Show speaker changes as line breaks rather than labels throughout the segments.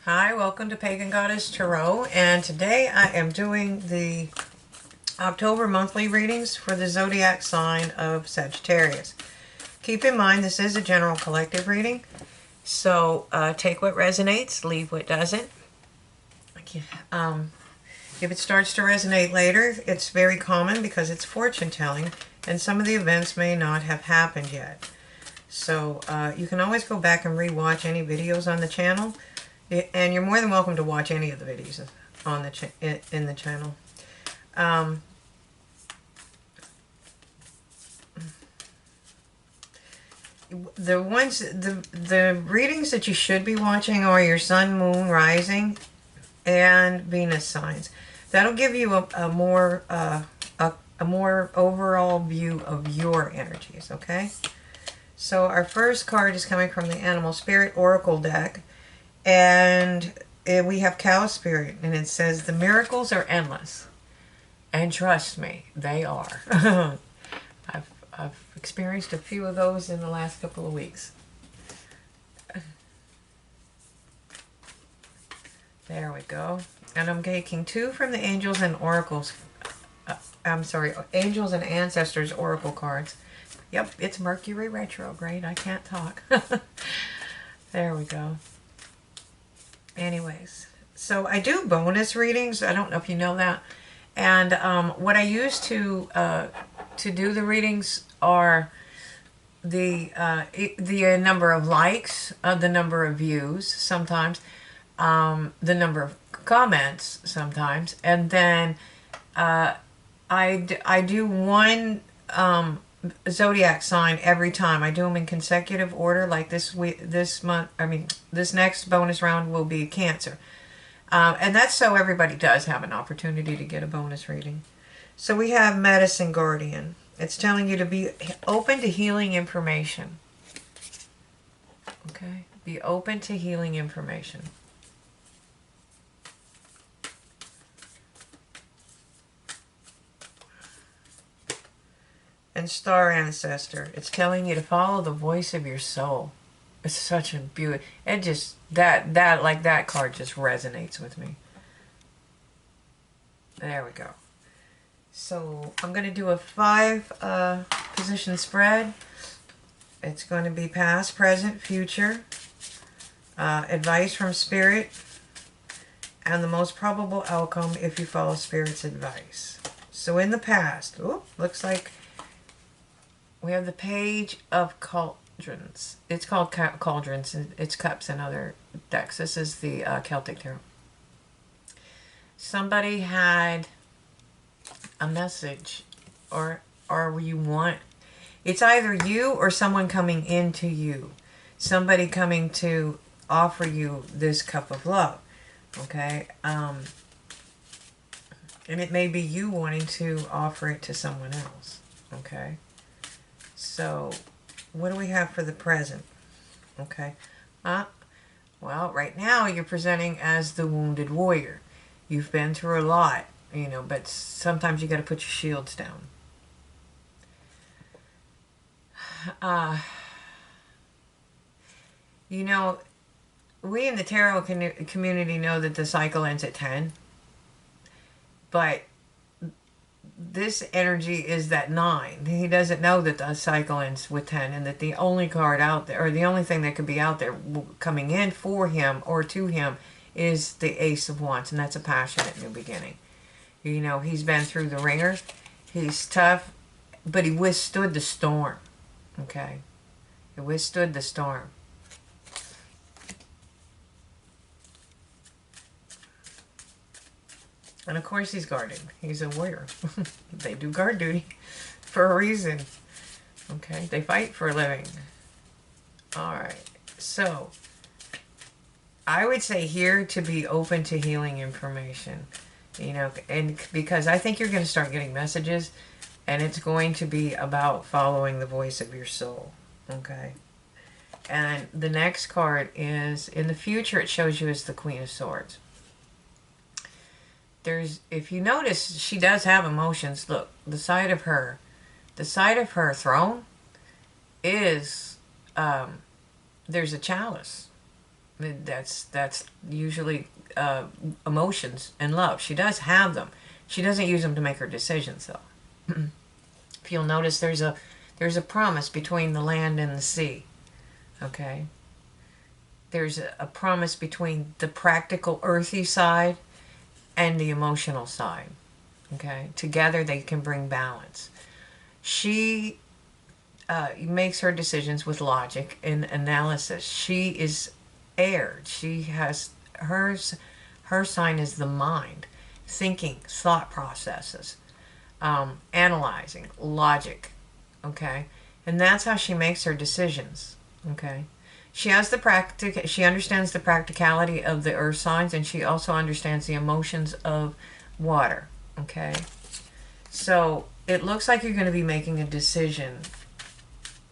Hi, welcome to Pagan Goddess Tarot, and today I am doing the October monthly readings for the zodiac sign of Sagittarius. Keep in mind this is a general collective reading, so take what resonates, leave what doesn't. If it starts to resonate later, it's very common because it's fortune telling, and some of the events may not have happened yet. So you can always go back and re-watch any videos on the channel. And you're more than welcome to watch any of the videos on the in the channel. The readings that you should be watching are your sun, moon, rising, and Venus signs. That'll give you a more overall view of your energies. Okay. So our first card is coming from the Animal Spirit Oracle deck. And we have Cow Spirit, and it says, the miracles are endless. And trust me, they are. I've experienced a few of those in the last couple of weeks. There we go. And I'm taking two from the Angels and Oracles. Angels and Ancestors Oracle cards. Yep, it's Mercury retrograde. I can't talk. There we go. Anyways, so I do bonus readings. I don't know if you know that. And what I use to do the readings are the number of likes, the number of views sometimes, the number of comments sometimes, and then I do one zodiac sign every time. I do them in consecutive order, like this next bonus round will be Cancer. And that's so everybody does have an opportunity to get a bonus reading. So we have Medicine Guardian. It's telling you to be open to healing information. Okay? Be open to healing information. And Star Ancestor, it's telling you to follow the voice of your soul. It's such a beauty. It just, that card just resonates with me. There we go. So I'm going to do a 5 position spread. It's going to be past, present, future, advice from Spirit, and the most probable outcome if you follow Spirit's advice. So in the past, looks like we have the Page of Cauldrons. It's called Cauldrons. It's cups and other decks. This is the Celtic Tarot. Somebody had a message, or you want... It's either you or someone coming into you. Somebody coming to offer you this cup of love. Okay? And it may be you wanting to offer it to someone else. Okay? So, what do we have for the present? Okay. Well, right now you're presenting as the wounded warrior. You've been through a lot, but sometimes you got to put your shields down. We in the tarot community know that the cycle ends at 10. But this energy is that 9. He doesn't know that the cycle ends with 10, and that the only card out there, or the only thing that could be out there coming in for him or to him, is the Ace of Wands, and that's a passionate new beginning. He's been through the ringer. He's tough, but he withstood the storm. Okay? He withstood the storm. And of course he's guarding. He's a warrior. They do guard duty for a reason. Okay? They fight for a living. Alright. So, I would say here to be open to healing information. And because I think you're going to start getting messages, and it's going to be about following the voice of your soul. Okay? And the next card is, in the future, it shows you as the Queen of Swords. If you notice, she does have emotions. Look, the side of her throne is, there's a chalice. That's usually emotions and love. She does have them. She doesn't use them to make her decisions, though. If you'll notice, there's a promise between the land and the sea. Okay? There's a promise between the practical, earthy side and the emotional side. Okay? Together, they can bring balance. She makes her decisions with logic and analysis. She is air. She has hers. Her sign is the mind, thinking, thought processes, analyzing, logic. Okay, and that's how she makes her decisions. Okay, she has the She understands the practicality of the earth signs, and she also understands the emotions of water. Okay, so it looks like you're going to be making a decision,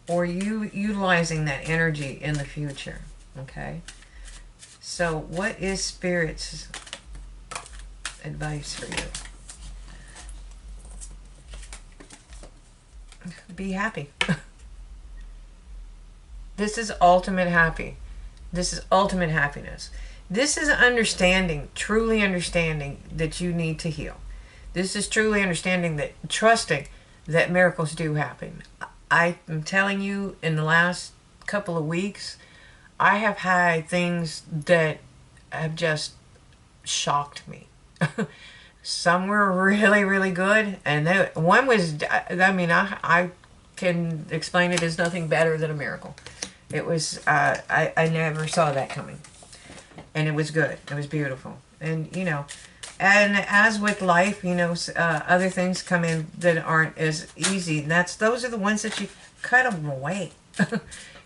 or you utilizing that energy in the future. Okay. So what is Spirit's advice for you? Be happy. This is ultimate happy. This is ultimate happiness. This is understanding, truly understanding that you need to heal. This is truly understanding that, trusting that miracles do happen. I am telling you, in the last couple of weeks, I have had things that have just shocked me. Some were really, really good, and one was, I mean, I can explain it as nothing better than a miracle. It was, I never saw that coming. And it was good. It was beautiful. And, you know, and as with life, you know, other things come in that aren't as easy. And those are the ones that you cut them away.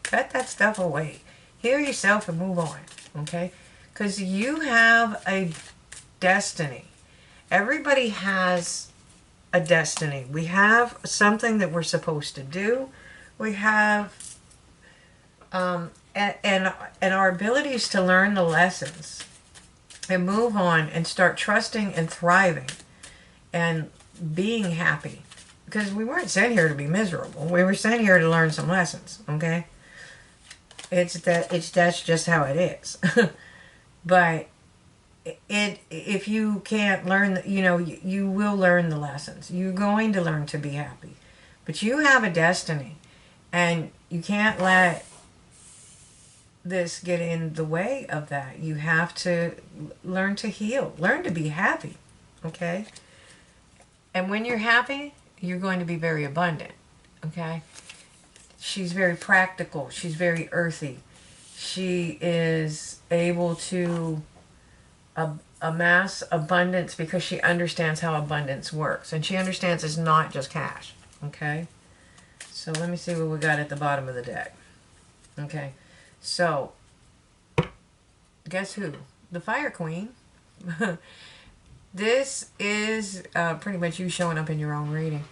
Cut that stuff away. Heal yourself and move on, okay? Because you have a destiny. Everybody has a destiny. We have something that we're supposed to do. We have, and our abilities to learn the lessons and move on and start trusting and thriving and being happy. Because we weren't sent here to be miserable. We were sent here to learn some lessons, okay? That's just how it is. But if you can't learn, you know, you will learn the lessons. You're going to learn to be happy. But you have a destiny, and you can't let this get in the way of that. You have to learn to heal, learn to be happy, okay? And when you're happy, you're going to be very abundant, okay? She's very practical. She's very earthy. She is able to amass abundance because she understands how abundance works. And she understands it's not just cash. Okay? So let me see what we got at the bottom of the deck. Okay. So, guess who? The Fire Queen. This is pretty much you showing up in your own reading.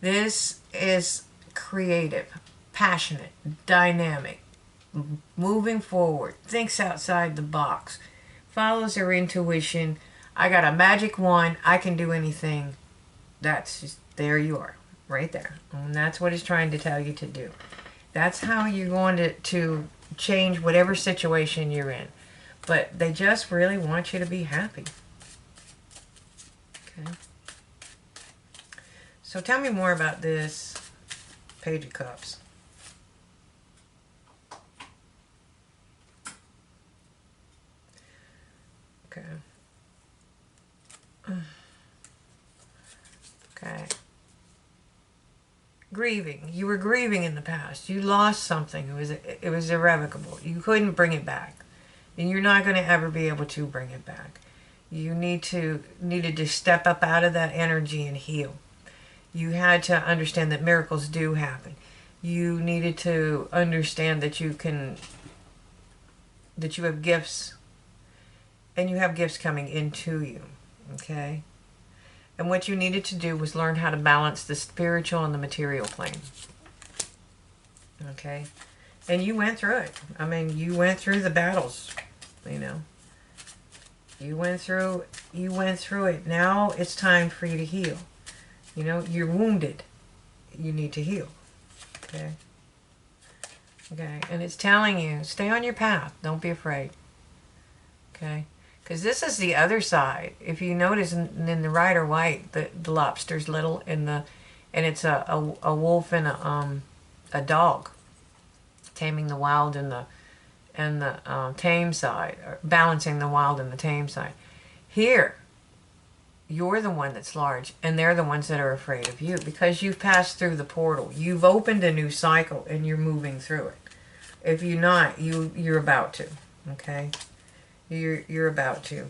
This is creative, passionate, dynamic, moving forward, thinks outside the box, follows her intuition. I got a magic wand. I can do anything. That's just, there you are, right there. And that's what he's trying to tell you to do. That's how you're going to change whatever situation you're in. But they just really want you to be happy. Okay. So tell me more about this Page of Cups. Okay. Okay. Grieving. You were grieving in the past. You lost something. It was irrevocable. You couldn't bring it back. And you're not going to ever be able to bring it back. You needed to step up out of that energy and heal. You had to understand that miracles do happen. You needed to understand that you have gifts, and you have gifts coming into you, okay? And what you needed to do was learn how to balance the spiritual and the material plane, okay? And you went through it. I mean, you went through the battles, you know. You went through it. Now it's time for you to heal. You know, you're wounded. You need to heal. Okay? Okay, and it's telling you, stay on your path. Don't be afraid. Okay? Because this is the other side. If you notice in the red or white, the lobster's little, and it's a wolf and a dog, taming the wild and the tame side, or balancing the wild and the tame side. Here, you're the one that's large, and they're the ones that are afraid of you because you've passed through the portal. You've opened a new cycle, and you're moving through it. If you're not, you're about to. Okay, you're about to,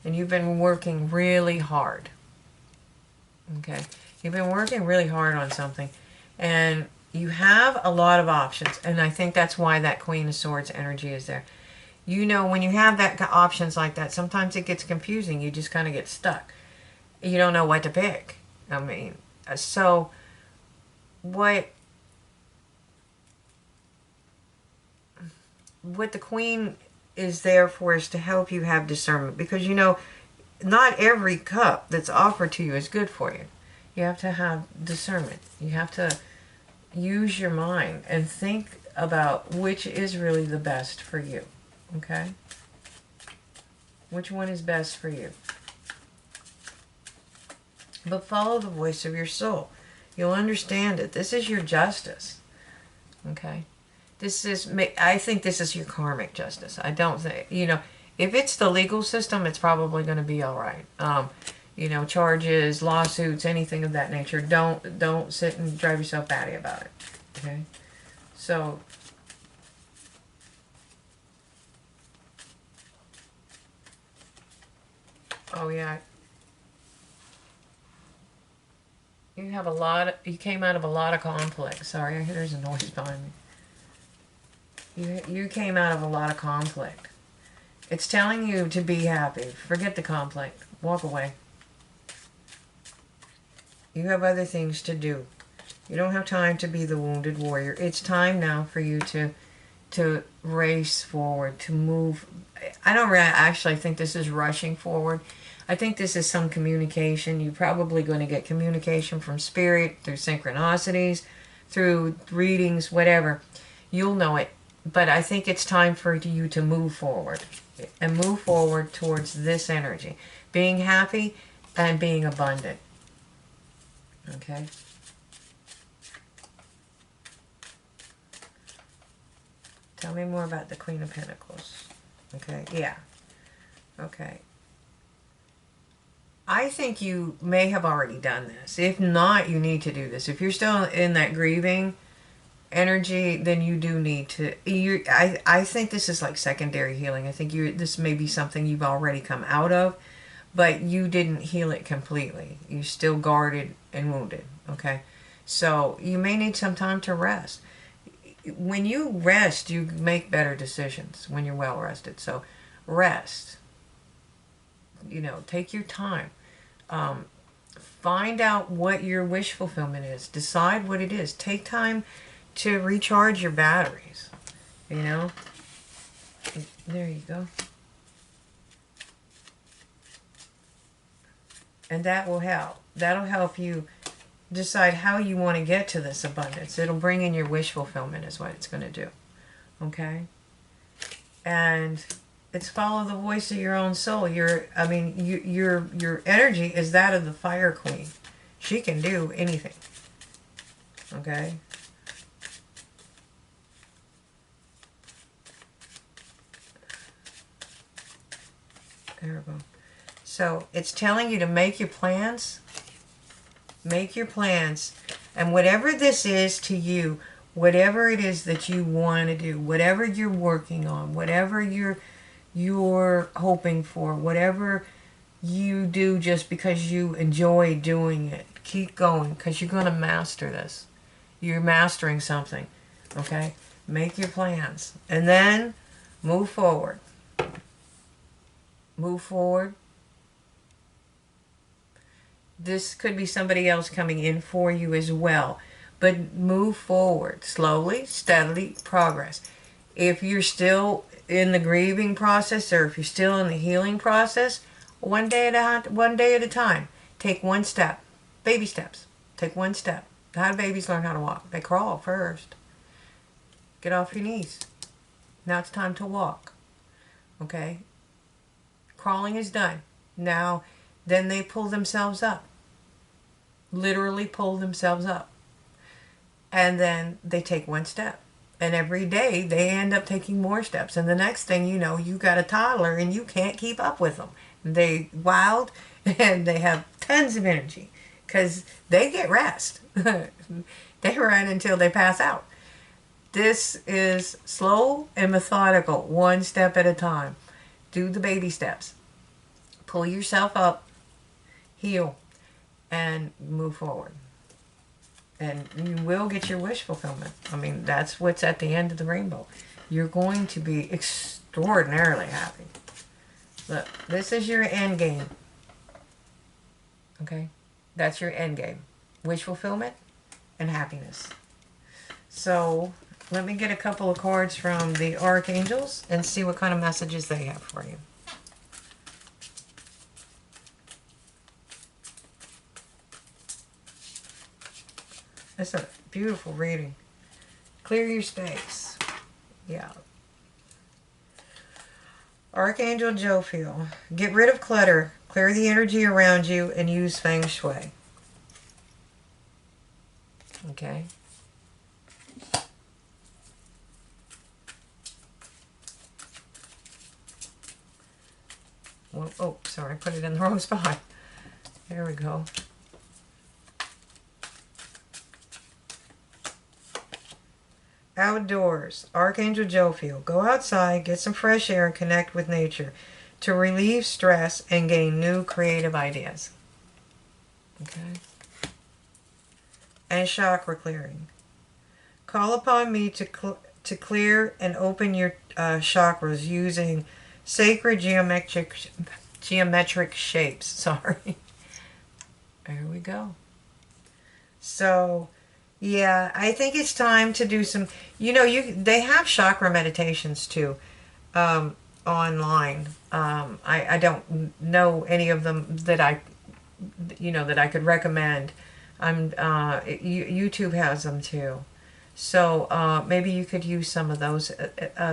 and you've been working really hard. Okay, you've been working really hard on something, and you have a lot of options, and I think that's why that Queen of Swords energy is there. You know, when you have that options like that, sometimes it gets confusing. You just kind of get stuck. You don't know what to pick. I mean, so what the Queen is there for is to help you have discernment, because you know not every cup that's offered to you is good for you. You have to have discernment. You have to use your mind and think about which is really the best for you. Okay? Which one is best for you? But follow the voice of your soul. You'll understand it. This is your justice. Okay? I think this is your karmic justice. I don't think, if it's the legal system, it's probably going to be all right. Charges, lawsuits, anything of that nature. Don't sit and drive yourself batty about it. Okay? So, oh yeah. You came out of a lot of conflict. Sorry, I hear there's a noise behind me. You came out of a lot of conflict. It's telling you to be happy. Forget the conflict. Walk away. You have other things to do. You don't have time to be the wounded warrior. It's time now for you to race forward, to move. I don't actually think this is rushing forward. I think this is some communication. You're probably going to get communication from spirit, through synchronicities, through readings, whatever. You'll know it. But I think it's time for you to move forward. And move forward towards this energy. Being happy and being abundant. Okay? Tell me more about the Queen of Pentacles. Okay? Yeah. Okay. I think you may have already done this. If not, you need to do this. If you're still in that grieving energy, then you do need to. I think this is like secondary healing. I think this may be something you've already come out of, but you didn't heal it completely. You still guarded and wounded. Okay, so you may need some time to rest. When you rest, you make better decisions when you're well rested. So rest. Take your time. Find out what your wish fulfillment is. Decide what it is. Take time to recharge your batteries. There you go. And that will help. That'll help you decide how you want to get to this abundance. It'll bring in your wish fulfillment is what it's going to do. Okay? And it's follow the voice of your own soul. Your energy is that of the Fire Queen. She can do anything. Okay? There we go. So it's telling you to make your plans. Make your plans. And whatever this is to you, whatever it is that you want to do, whatever you're working on, whatever you're hoping for, whatever you do just because you enjoy doing it, keep going, because you're going to master this. You're mastering something. Okay? Make your plans. And then move forward. Move forward. This could be somebody else coming in for you as well. But move forward. Slowly, steadily, progress. If you're still in the grieving process, or if you're still in the healing process, one day at a time. Take one step. Baby steps. Take one step. How do babies learn how to walk? They crawl first. Get off your knees. Now it's time to walk. Okay? Crawling is done. Now, then they pull themselves up. Literally pull themselves up. And then they take one step. And every day they end up taking more steps. And the next thing you know, you got a toddler and you can't keep up with them. They wild and they have tons of energy because they get rest. They run until they pass out. This is slow and methodical, one step at a time. Do the baby steps. Pull yourself up, heal, and move forward. And you will get your wish fulfillment. I mean, that's what's at the end of the rainbow. You're going to be extraordinarily happy. Look, this is your end game. Okay? That's your end game. Wish fulfillment and happiness. So, let me get a couple of cards from the archangels and see what kind of messages they have for you. That's a beautiful reading. Clear your space. Yeah. Archangel Jophiel. Get rid of clutter. Clear the energy around you and use Feng Shui. Okay. Well, oh, sorry, I put it in the wrong spot. There we go. Outdoors, Archangel Jophiel. Go outside, get some fresh air, and connect with nature to relieve stress and gain new creative ideas. Okay. And Chakra Clearing. Call upon me to clear and open your chakras using sacred geometric shapes. Sorry. There we go. So, yeah, I think it's time to do some, they have chakra meditations too, online. I don't know any of them that I could recommend. YouTube has them too. So maybe you could use some of those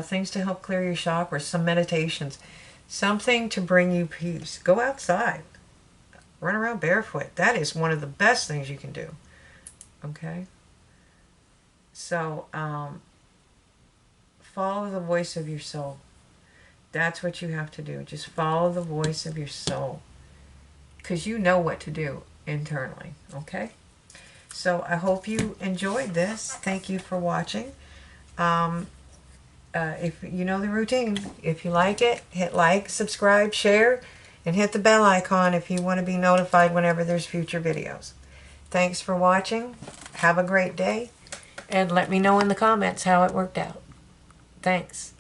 things to help clear your chakras, some meditations, something to bring you peace. Go outside. Run around barefoot. That is one of the best things you can do. Okay? So, follow the voice of your soul. That's what you have to do. Just follow the voice of your soul. Because you know what to do internally. Okay? So, I hope you enjoyed this. Thank you for watching. If you know the routine, if you like it, hit like, subscribe, share, and hit the bell icon if you want to be notified whenever there's future videos. Thanks for watching. Have a great day. And let me know in the comments how it worked out. Thanks.